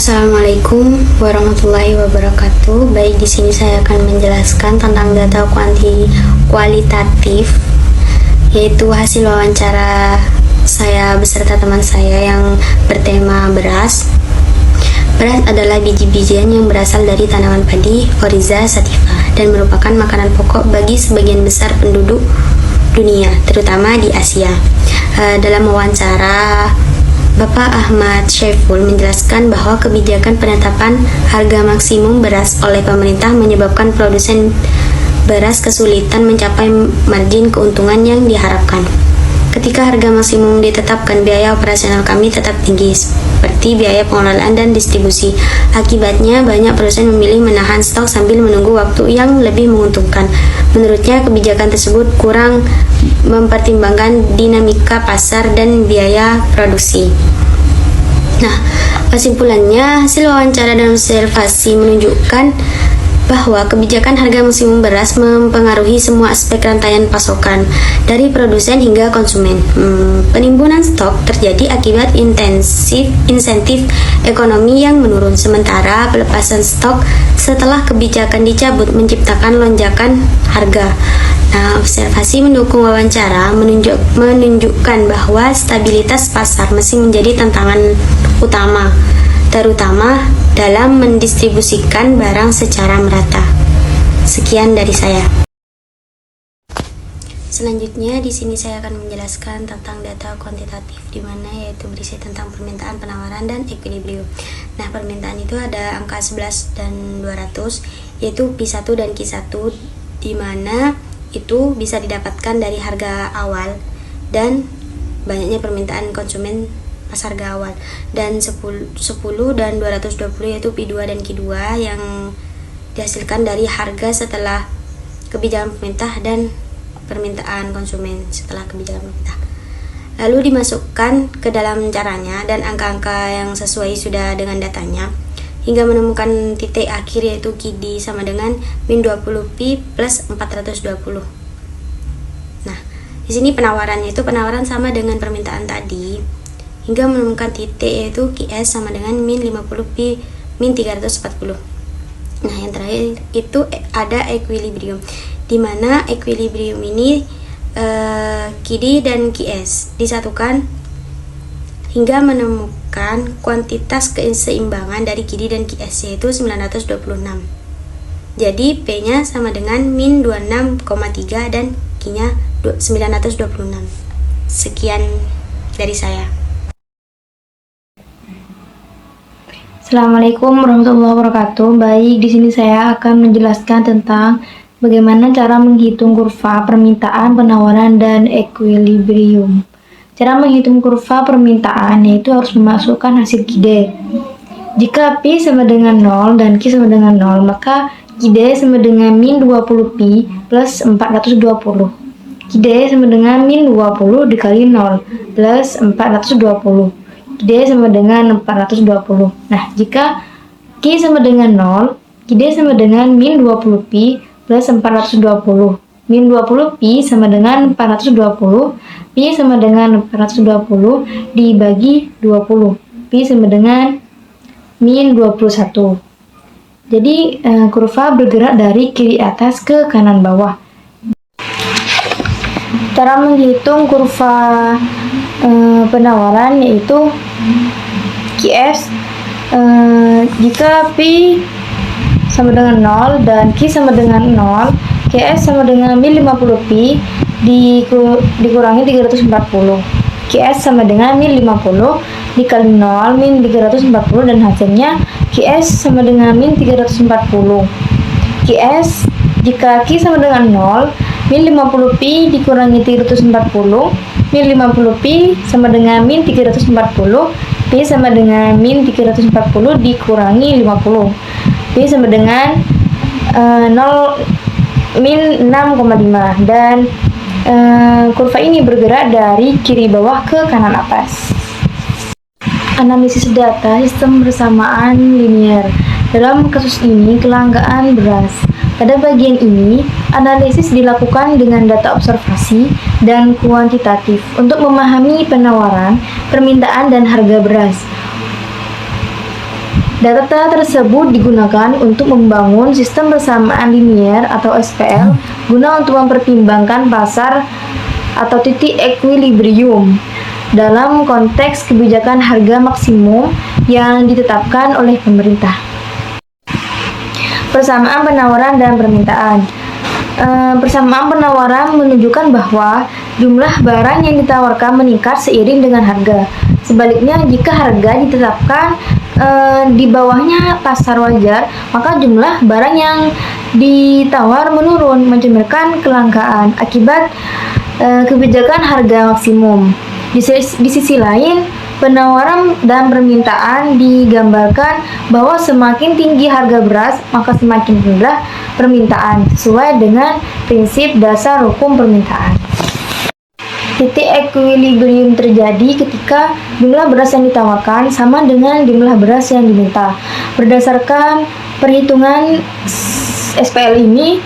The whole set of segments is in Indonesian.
Assalamualaikum warahmatullahi wabarakatuh. Baik, di sini saya akan menjelaskan tentang data kualitatif, yaitu hasil wawancara saya beserta teman saya yang bertema beras. Beras adalah biji-bijian yang berasal dari tanaman padi Oryza sativa dan merupakan makanan pokok bagi sebagian besar penduduk dunia, terutama di Asia. Dalam wawancara, Bapak Ahmad Syaiful menjelaskan bahwa kebijakan penetapan harga maksimum beras oleh pemerintah menyebabkan produsen beras kesulitan mencapai margin keuntungan yang diharapkan. Ketika harga maksimum ditetapkan, biaya operasional kami tetap tinggi, seperti biaya pengelolaan dan distribusi. Akibatnya, banyak produsen memilih menahan stok sambil menunggu waktu yang lebih menguntungkan. Menurutnya, kebijakan tersebut kurang mempertimbangkan dinamika pasar dan biaya produksi. Nah, kesimpulannya, hasil wawancara dan observasi menunjukkan bahwa kebijakan harga maksimum beras mempengaruhi semua aspek rantaian pasokan, dari produsen hingga konsumen. Penimbunan stok terjadi akibat insentif ekonomi yang menurun, sementara pelepasan stok setelah kebijakan dicabut menciptakan lonjakan harga. Nah, observasi mendukung wawancara menunjukkan bahwa stabilitas pasar masih menjadi tantangan utama, terutama dalam mendistribusikan barang secara merata. Sekian dari saya. Selanjutnya di sini saya akan menjelaskan tentang data kuantitatif, di mana yaitu berisi tentang permintaan, penawaran, dan equilibrium. Nah, permintaan itu ada angka 11 dan 200, yaitu P1 dan Q1, di mana itu bisa didapatkan dari harga awal dan banyaknya permintaan konsumen pas harga awal, dan 10 dan 220 yaitu P2 dan Q2 yang dihasilkan dari harga setelah kebijakan pemerintah dan permintaan konsumen setelah kebijakan pemerintah. Lalu dimasukkan ke dalam caranya dan angka-angka yang sesuai sudah dengan datanya hingga menemukan titik akhir, yaitu KID sama dengan min 20P plus 420. Nah, di sini penawarannya itu penawaran sama dengan permintaan tadi hingga menemukan titik, yaitu QS sama dengan min 50P min 340. Nah, yang terakhir itu ada equilibrium, di mana equilibrium ini QD dan QS disatukan hingga menemukan kuantitas keseimbangan dari QD dan QS, yaitu 926. Jadi P-nya sama dengan min 26,3 dan Q-nya 926. Sekian dari saya. Assalamualaikum warahmatullahi wabarakatuh. Baik, di sini saya akan menjelaskan tentang bagaimana cara menghitung kurva permintaan, penawaran, dan equilibrium. Cara menghitung kurva permintaan yaitu harus memasukkan hasil QD. Jika P sama dengan 0 dan Q sama dengan 0, maka QD sama dengan min 20P plus 420. QD sama dengan min 20 dikali 0 plus 420. QD sama dengan 420. Nah, jika Q sama dengan 0, QD sama dengan min 20P plus 420. Min 20P sama dengan 420, P sama dengan 420 dibagi 20. P sama dengan min 21. Jadi kurva bergerak dari kiri atas ke kanan bawah. Cara menghitung kurva penawaran yaitu QS jika P sama dengan 0 dan Q sama dengan 0, QS sama dengan min 50P dikurangi 340. QS sama dengan min 50 dikali 0 min 340 dan hasilnya QS sama dengan min 340. QS jika Q sama dengan 0, min 50P dikurangi 340, min 50P sama dengan min 340, P sama dengan min 340 dikurangi 50. P sama dengan 0 min 6,5 dan kurva ini bergerak dari kiri bawah ke kanan atas. Analisis data sistem bersamaan linear. Dalam kasus ini kelangkaan beras. Pada bagian ini, analisis dilakukan dengan data observasi dan kuantitatif untuk memahami penawaran, permintaan, dan harga beras. Data tersebut digunakan untuk membangun sistem persamaan linier atau SPL guna untuk mempertimbangkan pasar atau titik equilibrium dalam konteks kebijakan harga maksimum yang ditetapkan oleh pemerintah. Persamaan penawaran dan permintaan. Persamaan penawaran menunjukkan bahwa jumlah barang yang ditawarkan meningkat seiring dengan harga. Sebaliknya, jika harga ditetapkan di bawahnya pasar wajar, maka jumlah barang yang ditawar menurun, mencerminkan kelangkaan akibat kebijakan harga maksimum. Di sisi lain, penawaran dan permintaan digambarkan bahwa semakin tinggi harga beras, maka semakin rendah permintaan, sesuai dengan prinsip dasar hukum permintaan. Titik equilibrium terjadi ketika jumlah beras yang ditawarkan sama dengan jumlah beras yang diminta. Berdasarkan perhitungan SPL ini,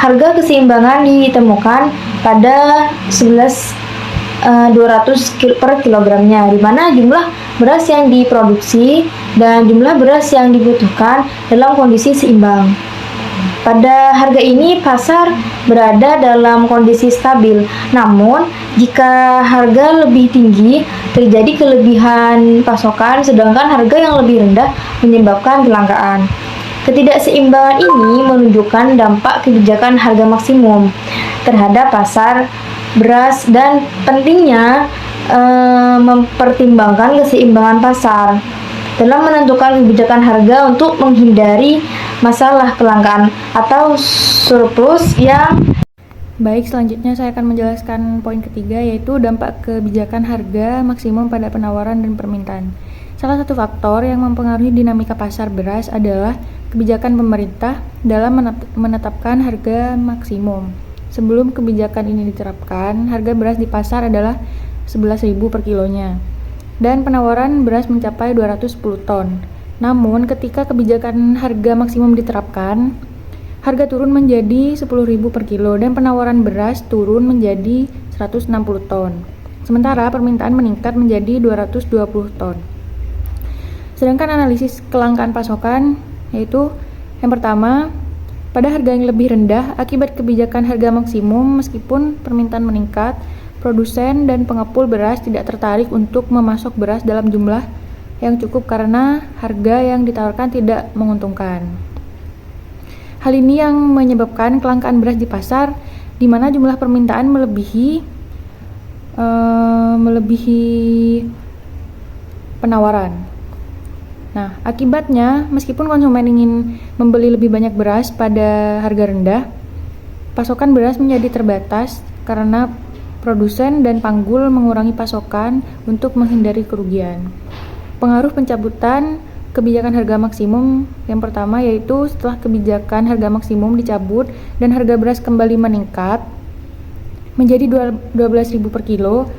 harga keseimbangan ditemukan pada 11.200 per kilogramnya, di mana jumlah beras yang diproduksi dan jumlah beras yang dibutuhkan dalam kondisi seimbang. Pada harga ini, pasar berada dalam kondisi stabil. Namun, jika harga lebih tinggi, terjadi kelebihan pasokan, sedangkan harga yang lebih rendah menyebabkan kelangkaan. Ketidakseimbangan ini menunjukkan dampak kebijakan harga maksimum terhadap pasar beras dan pentingnya mempertimbangkan keseimbangan pasar dalam menentukan kebijakan harga untuk menghindari masalah kelangkaan atau surplus yang. Baik, selanjutnya saya akan menjelaskan poin ketiga, yaitu dampak kebijakan harga maksimum pada penawaran dan permintaan. Salah satu faktor yang mempengaruhi dinamika pasar beras adalah kebijakan pemerintah dalam menetapkan harga maksimum. Sebelum kebijakan ini diterapkan, harga beras di pasar adalah 11.000 per kilonya, dan penawaran beras mencapai 210 ton. Namun, ketika kebijakan harga maksimum diterapkan, harga turun menjadi 10.000 per kilo dan penawaran beras turun menjadi 160 ton. Sementara permintaan meningkat menjadi 220 ton. Sedangkan analisis kelangkaan pasokan, yaitu yang pertama, pada harga yang lebih rendah akibat kebijakan harga maksimum, meskipun permintaan meningkat, produsen dan pengepul beras tidak tertarik untuk memasok beras dalam jumlah yang cukup karena harga yang ditawarkan tidak menguntungkan. Hal ini yang menyebabkan kelangkaan beras di pasar, di mana jumlah permintaan melebihi penawaran. Nah, akibatnya, meskipun konsumen ingin membeli lebih banyak beras pada harga rendah, pasokan beras menjadi terbatas karena produsen dan panggul mengurangi pasokan untuk menghindari kerugian. Pengaruh pencabutan kebijakan harga maksimum yang pertama, yaitu setelah kebijakan harga maksimum dicabut dan harga beras kembali meningkat menjadi 12.000 per kilo,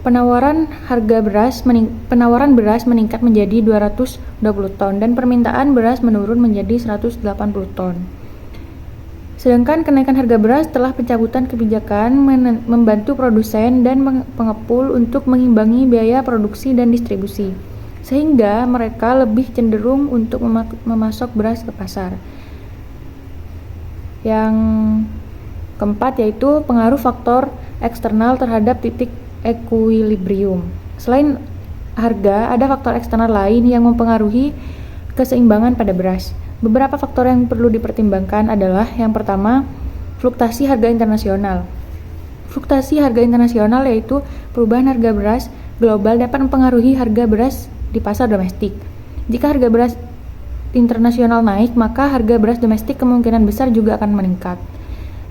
penawaran beras meningkat menjadi 220 ton dan permintaan beras menurun menjadi 180 ton. Sedangkan kenaikan harga beras setelah pencabutan kebijakan membantu produsen dan pengepul untuk mengimbangi biaya produksi dan distribusi, sehingga mereka lebih cenderung untuk memasok beras ke pasar. Yang keempat, yaitu pengaruh faktor eksternal terhadap titik equilibrium. Selain harga, ada faktor eksternal lain yang mempengaruhi keseimbangan pada beras. Beberapa faktor yang perlu dipertimbangkan adalah yang pertama, fluktuasi harga internasional. Fluktuasi harga internasional yaitu perubahan harga beras global dapat mempengaruhi harga beras di pasar domestik. Jika harga beras internasional naik, maka harga beras domestik kemungkinan besar juga akan meningkat.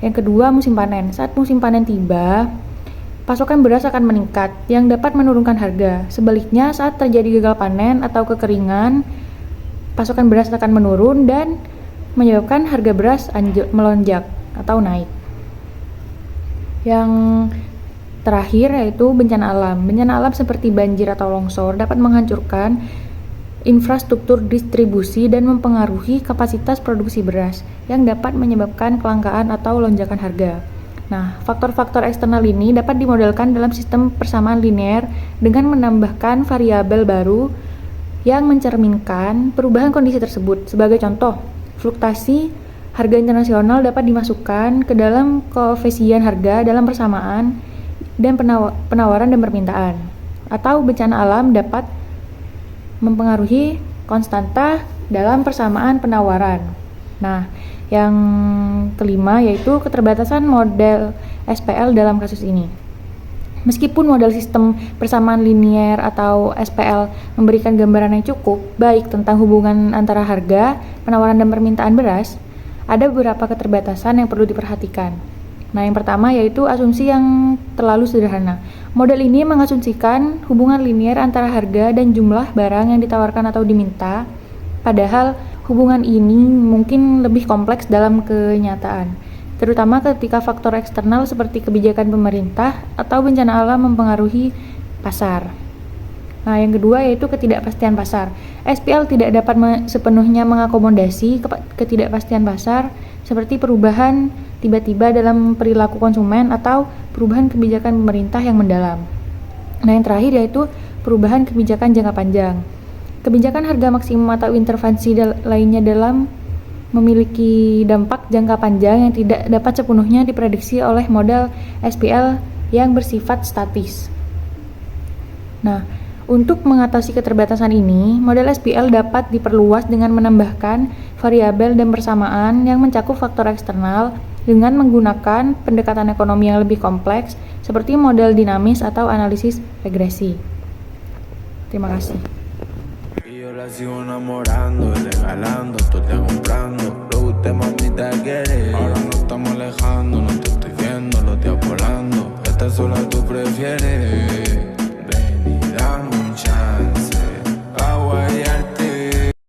Yang kedua, musim panen. Saat musim panen tiba, pasokan beras akan meningkat yang dapat menurunkan harga. Sebaliknya, saat terjadi gagal panen atau kekeringan, pasokan beras akan menurun dan menyebabkan harga beras melonjak atau naik. Yang terakhir yaitu bencana alam. Bencana alam seperti banjir atau longsor dapat menghancurkan infrastruktur distribusi dan mempengaruhi kapasitas produksi beras yang dapat menyebabkan kelangkaan atau lonjakan harga. Nah, faktor-faktor eksternal ini dapat dimodelkan dalam sistem persamaan linear dengan menambahkan variabel baru yang mencerminkan perubahan kondisi tersebut. Sebagai contoh, fluktuasi harga internasional dapat dimasukkan ke dalam koefisien harga dalam persamaan dan penawaran dan permintaan. Atau bencana alam dapat mempengaruhi konstanta dalam persamaan penawaran. Nah, yang kelima yaitu keterbatasan model SPL dalam kasus ini. Meskipun model sistem persamaan linier atau SPL memberikan gambaran yang cukup baik tentang hubungan antara harga, penawaran dan permintaan beras, ada beberapa keterbatasan yang perlu diperhatikan. Nah, yang pertama yaitu asumsi yang terlalu sederhana. Model ini mengasumsikan hubungan linier antara harga dan jumlah barang yang ditawarkan atau diminta, padahal hubungan ini mungkin lebih kompleks dalam kenyataan, terutama ketika faktor eksternal seperti kebijakan pemerintah atau bencana alam mempengaruhi pasar. Nah, yang kedua yaitu ketidakpastian pasar. SPL tidak dapat sepenuhnya mengakomodasi ketidakpastian pasar seperti perubahan tiba-tiba dalam perilaku konsumen atau perubahan kebijakan pemerintah yang mendalam. Nah, yang terakhir yaitu perubahan kebijakan jangka panjang. Kebijakan harga maksimum atau intervensi lainnya dalam memiliki dampak jangka panjang yang tidak dapat sepenuhnya diprediksi oleh model SPL yang bersifat statis. Nah, untuk mengatasi keterbatasan ini, model SPL dapat diperluas dengan menambahkan variabel dan persamaan yang mencakup faktor eksternal dengan menggunakan pendekatan ekonomi yang lebih kompleks seperti model dinamis atau analisis regresi. Terima kasih. La sigo enamorando, regalando, todo te comprando. Lo usted mamita quiere. Ahora nos estamos alejando, no te estoy viendo, los días volando. Esta sola tú prefieres.